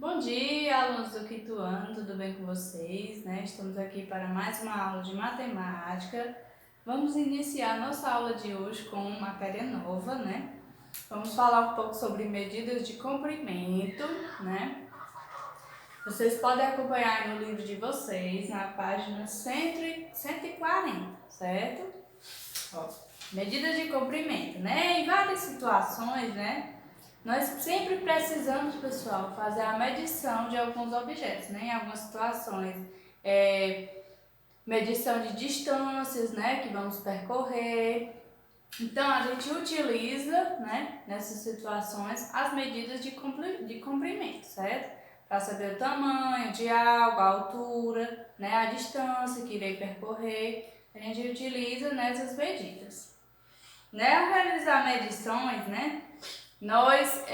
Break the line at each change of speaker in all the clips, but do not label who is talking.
Bom dia, alunos do quinto ano, tudo bem com vocês? Estamos aqui para mais uma aula de matemática. Vamos iniciar nossa aula de hoje com uma matéria nova, Vamos falar um pouco sobre medidas de comprimento, Vocês podem acompanhar no livro de vocês, na página 140, certo? Ó, medidas de comprimento, Em várias situações, Nós sempre precisamos, pessoal, fazer a medição de alguns objetos, Em algumas situações, medição de distâncias, que vamos percorrer. Então, a gente utiliza, nessas situações, as medidas de comprimento, certo? Para saber o tamanho de algo, a altura, a distância que irei percorrer, a gente utiliza nessas medidas. Ao realizar medições, nós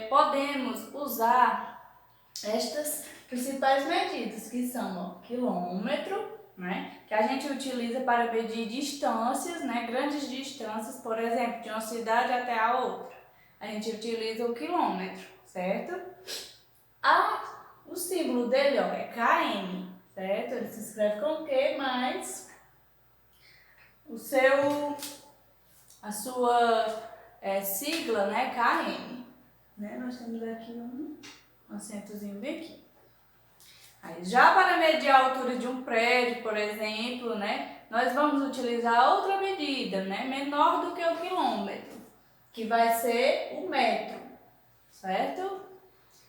podemos usar estas principais medidas, que são o quilômetro, que a gente utiliza para medir distâncias, grandes distâncias, por exemplo, de uma cidade até a outra. A gente utiliza o quilômetro, certo? O símbolo dele é km, certo? Ele se escreve com Q, mais a sua sigla, km. Nós temos aqui um acentozinho bem aqui. Aí, já para medir a altura de um prédio, por exemplo, nós vamos utilizar outra medida, menor do que o quilômetro, que vai ser o metro, certo?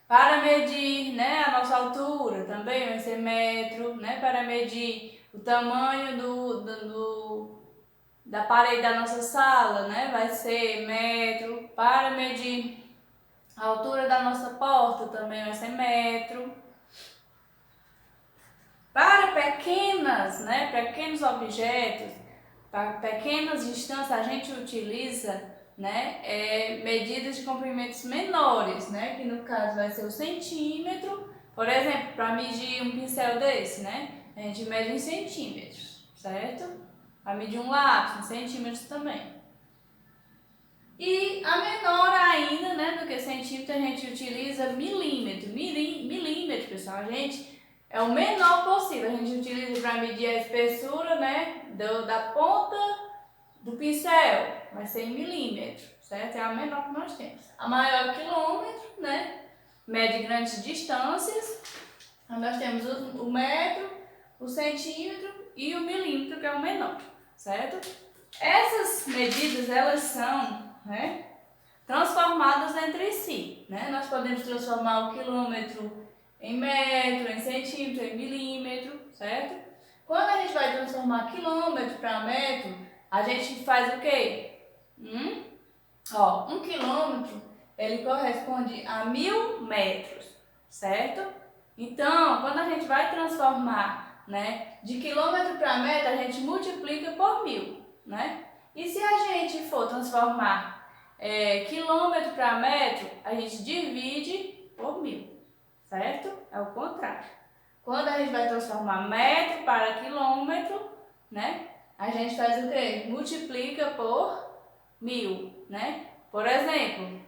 Para medir, a nossa altura também vai ser metro, Para medir o tamanho da parede da nossa sala, vai ser metro. Para medir a altura da nossa porta também vai ser metro. Para pequenos objetos, para pequenas distâncias, a gente utiliza, medidas de comprimentos menores, que no caso vai ser o centímetro. Por exemplo, para medir um pincel desse, a gente mede em centímetros, certo? Para medir um lápis, em centímetros também. E a menor ainda, do que centímetro, a gente utiliza milímetro. Milímetro, pessoal, é o menor possível. A gente utiliza para medir a espessura, da ponta do pincel. Vai ser em milímetro, certo? É a menor que nós temos. A maior é o quilômetro, Mede grandes distâncias. Então, nós temos o metro, o centímetro e o milímetro, que é o menor, certo? Essas medidas, elas são, transformadas entre si, Nós podemos transformar o quilômetro em metro, em centímetro, em milímetro, certo? Quando a gente vai transformar quilômetro para metro, a gente faz o quê? Um quilômetro, ele corresponde a 1000 metros, certo? Então, quando a gente vai transformar, de quilômetro para metro, a gente multiplica por 1000, E se a gente for transformar quilômetro para metro, a gente divide por 1000. Certo? É o contrário. Quando a gente vai transformar metro para quilômetro, A gente faz o quê? Multiplica por 1000, Por exemplo,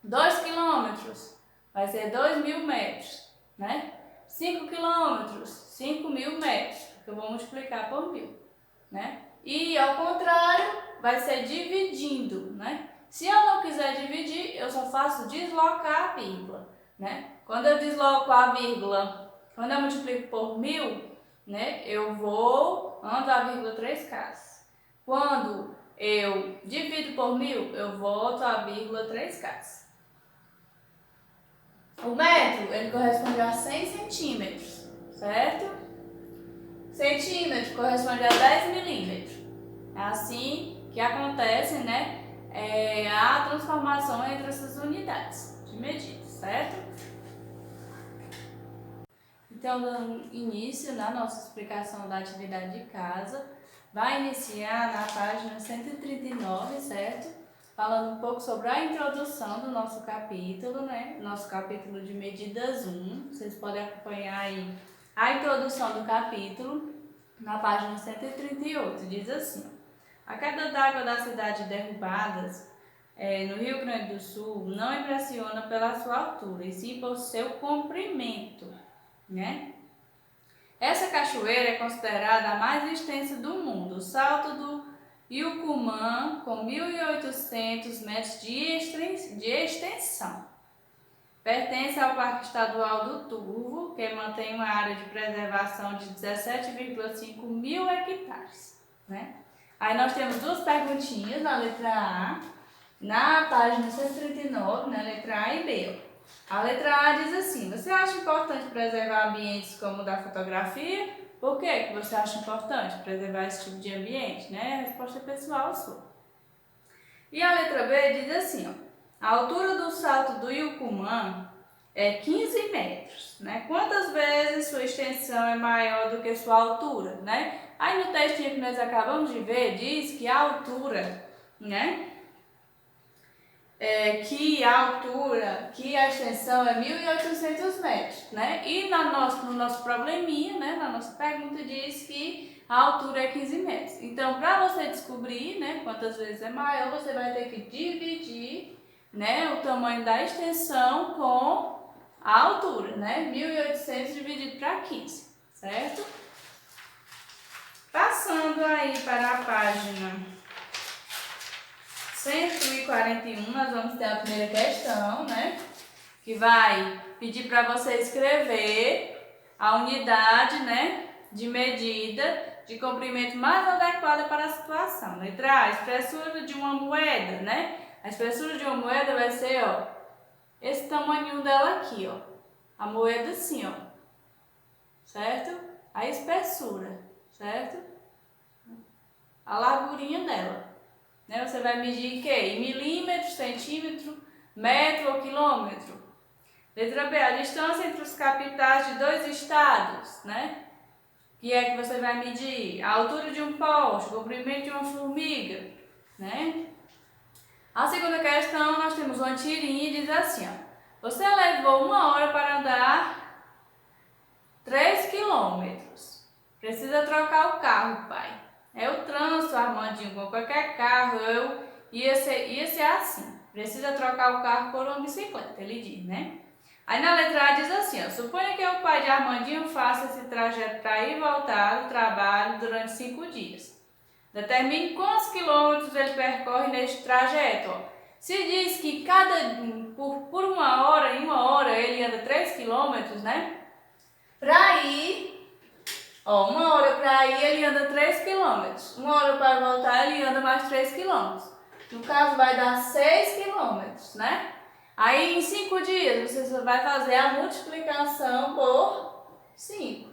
2 quilômetros vai ser 2000 metros, 5 quilômetros, 5000 metros, que eu vou multiplicar por 1000, E ao contrário, vai ser dividindo, Se eu não quiser dividir, eu só faço deslocar a vírgula, Quando eu desloco a vírgula, quando eu multiplico por 1000, eu ando a vírgula 3 casas. Quando eu divido por 1000, eu volto a vírgula 3 casas. O metro, ele corresponde a 100 centímetros, certo? Centímetro corresponde a 10 milímetros. É assim que acontece, a transformação entre essas unidades de medida, certo? Então, dando início na nossa explicação da atividade de casa, vai iniciar na página 139, certo? Falando um pouco sobre a introdução do nosso capítulo, Nosso capítulo de medidas 1. Vocês podem acompanhar aí a introdução do capítulo na página 138. Diz assim: a queda d'água da cidade derrubadas no Rio Grande do Sul não impressiona pela sua altura, e sim por seu comprimento, né? Essa cachoeira é considerada a mais extensa do mundo. O Salto do Yucumã, com 1.800 metros de extensão. Pertence ao Parque Estadual do Turvo, que mantém uma área de preservação de 17,5 mil hectares, né? Aí nós temos duas perguntinhas na letra A, na página 139, na letra A e B. A letra A diz assim: você acha importante preservar ambientes como o da fotografia? Por que você acha importante preservar esse tipo de ambiente, né? A resposta é pessoal sua. E a letra B diz assim, ó: a altura do Salto do Yucumã é 15 metros, né? Quantas vezes sua extensão é maior do que sua altura, né? Aí no textinho que nós acabamos de ver, diz que a altura, né? Que a extensão é 1.800 metros, né? E no nosso probleminha, né? Na nossa pergunta diz que a altura é 15 metros. Então, para você descobrir, né, quantas vezes é maior, você vai ter que dividir, né, o tamanho da extensão com a altura, né? 1.800 dividido para 15, certo? Passando aí para a página 141, nós vamos ter a primeira questão, né? Que vai pedir para você escrever a unidade, né, de medida de comprimento mais adequada para a situação. Letra A, a espessura de uma moeda, né? A espessura de uma moeda vai ser, ó, esse tamanho dela aqui, ó. A moeda assim, ó. Certo? A espessura, certo? A largurinha dela. Né? Você vai medir em quê? Em milímetros, centímetro, metro ou quilômetro. Letra B, a distância entre os capitais de dois estados, né? Que é que você vai medir? A altura de um poste, o comprimento de uma formiga, né? A segunda questão, nós temos uma tirinha e diz assim, ó: você levou 1 hora para andar 3 quilômetros. Precisa trocar o carro, pai. É o trânsito, Armandinho, com qualquer carro, ia ser assim. Precisa trocar o carro por uma bicicleta, ele diz, né? Aí na letra A diz assim, ó: suponha que o pai de Armandinho faça esse trajeto para ir e voltar do trabalho durante 5 dias. Determine quantos quilômetros ele percorre neste trajeto, ó. Se diz que por 1 hora, em 1 hora, ele anda 3 quilômetros, né? Para ir... Ó, 1 hora para ir, ele anda 3 quilômetros. 1 hora para voltar, ele anda mais 3 quilômetros. No caso, vai dar 6 quilômetros, né? Aí, em 5 dias, você vai fazer a multiplicação por 5,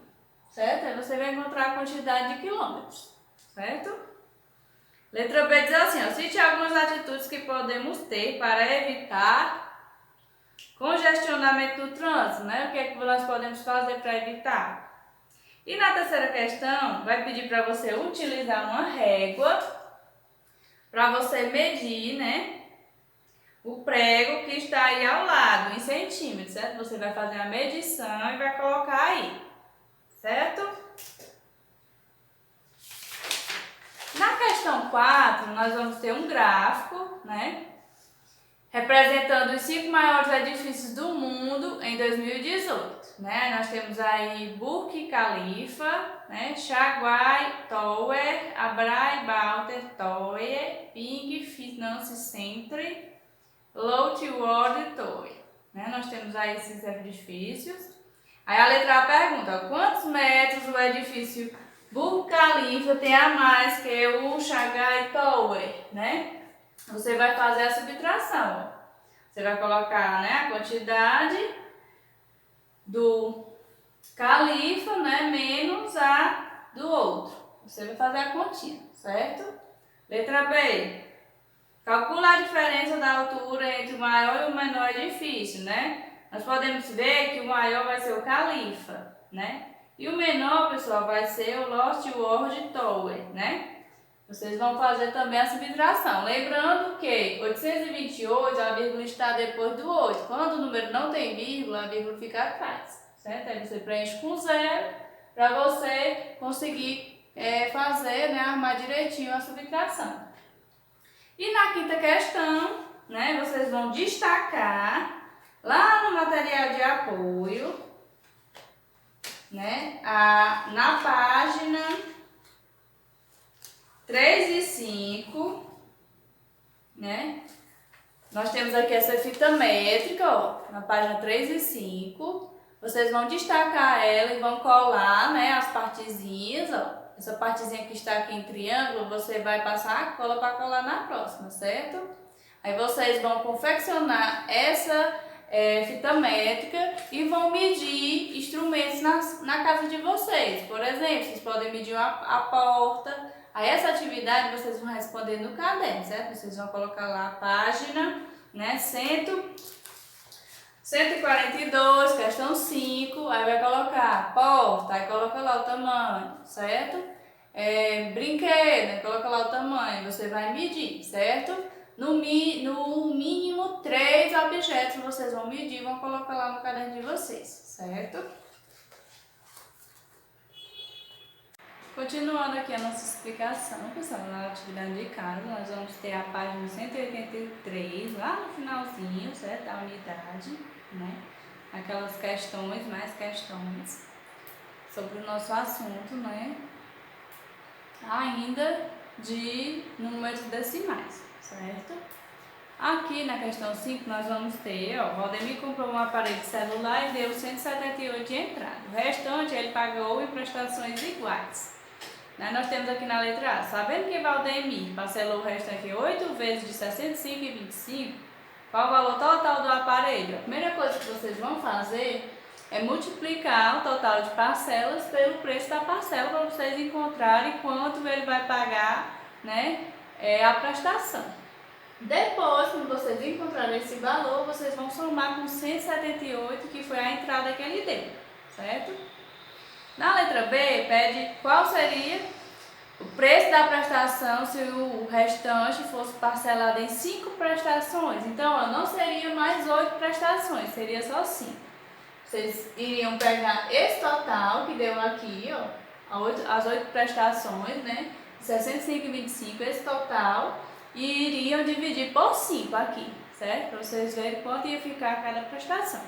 certo? Aí você vai encontrar a quantidade de quilômetros, certo? Letra B diz assim, ó: cite algumas atitudes que podemos ter para evitar congestionamento do trânsito, né? O que é que nós podemos fazer para evitar? E na terceira questão, vai pedir para você utilizar uma régua para você medir, né, o prego que está aí ao lado, em centímetros, certo? Você vai fazer a medição e vai colocar aí, certo? Na questão 4, nós vamos ter um gráfico, né, representando os 5 maiores edifícios do mundo em 2018, né? Nós temos aí Burj Khalifa, né? Shaguai Tower, Abrai Balter Tower, Ping Finance Center, Lotte World Tower, né? Nós temos aí esses edifícios. Aí a letra A pergunta: quantos metros o edifício Burj Khalifa tem a mais que o Shaguai Tower, né? Você vai fazer a subtração. Você vai colocar, né, a quantidade do califa, né, menos a do outro. Você vai fazer a continha, certo? Letra B. Calcula a diferença da altura entre o maior e o menor edifício, né? Nós podemos ver que o maior vai ser o califa, né? E o menor, pessoal, vai ser o Lotte World Tower, né? Vocês vão fazer também a subtração. Lembrando que 828, a vírgula está depois do 8. Quando o número não tem vírgula, a vírgula fica atrás, certo? Aí você preenche com 0 para você conseguir fazer, né, armar direitinho a subtração. E na quinta questão, né, vocês vão destacar lá no material de apoio, né, na página 3 e 5, né, nós temos aqui essa fita métrica, ó, na página 3 e 5. Vocês vão destacar ela e vão colar, né, as partezinhas, ó. Essa partezinha que está aqui em triângulo, você vai passar a cola para colar na próxima, certo? Aí vocês vão confeccionar essa fita métrica e vão medir instrumentos na casa de vocês. Por exemplo, vocês podem medir a porta. Aí essa atividade vocês vão responder no caderno, certo? Vocês vão colocar lá a página, né, 142, questão 5, aí vai colocar porta, aí coloca lá o tamanho, certo? Brinquedo, aí coloca lá o tamanho, você vai medir, certo? No mínimo 3 objetos vocês vão medir e vão colocar lá no caderno de vocês, certo? Continuando aqui a nossa explicação, pessoal, na atividade de casa, nós vamos ter a página 183, lá no finalzinho, certo? Da unidade, né? Aquelas questões, mais questões sobre o nosso assunto, né? Ainda de números decimais, certo? Aqui na questão 5 nós vamos ter, ó, Valdemir comprou um aparelho celular e deu 178 de entrada. O restante ele pagou em prestações iguais. Nós temos aqui na letra A, sabendo que Valdemir parcelou o restante 8 vezes de 65 e 25, qual o valor total do aparelho? A primeira coisa que vocês vão fazer é multiplicar o total de parcelas pelo preço da parcela para vocês encontrarem quanto ele vai pagar, né, a prestação. Depois, quando vocês encontrarem esse valor, vocês vão somar com 178, que foi a entrada que ele deu, certo? Na letra B, pede qual seria o preço da prestação se o restante fosse parcelado em 5 prestações. Então, ó, não seria mais 8 prestações, seria só 5. Vocês iriam pegar esse total que deu aqui, ó, as 8 prestações, né? 65 e 25, esse total, e iriam dividir por 5 aqui, certo? Para vocês verem quanto ia ficar cada prestação.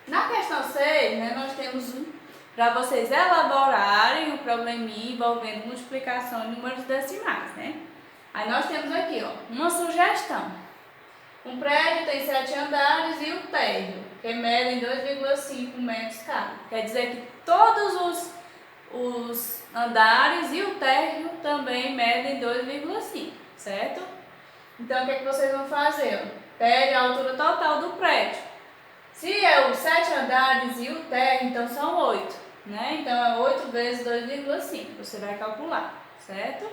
Na questão 6, né, nós temos para vocês elaborarem o probleminha envolvendo multiplicação em números decimais, né? Aí nós temos aqui, ó, uma sugestão. Um prédio tem 7 andares e o térreo, que medem 2,5 metros cada. Quer dizer que todos os andares e o térreo também medem 2,5, certo? Então, o que é que vocês vão fazer? Pede a altura total do prédio. Se é os 7 andares e o térreo, então são 8, né? Então, é 8 vezes 2,5, você vai calcular, certo?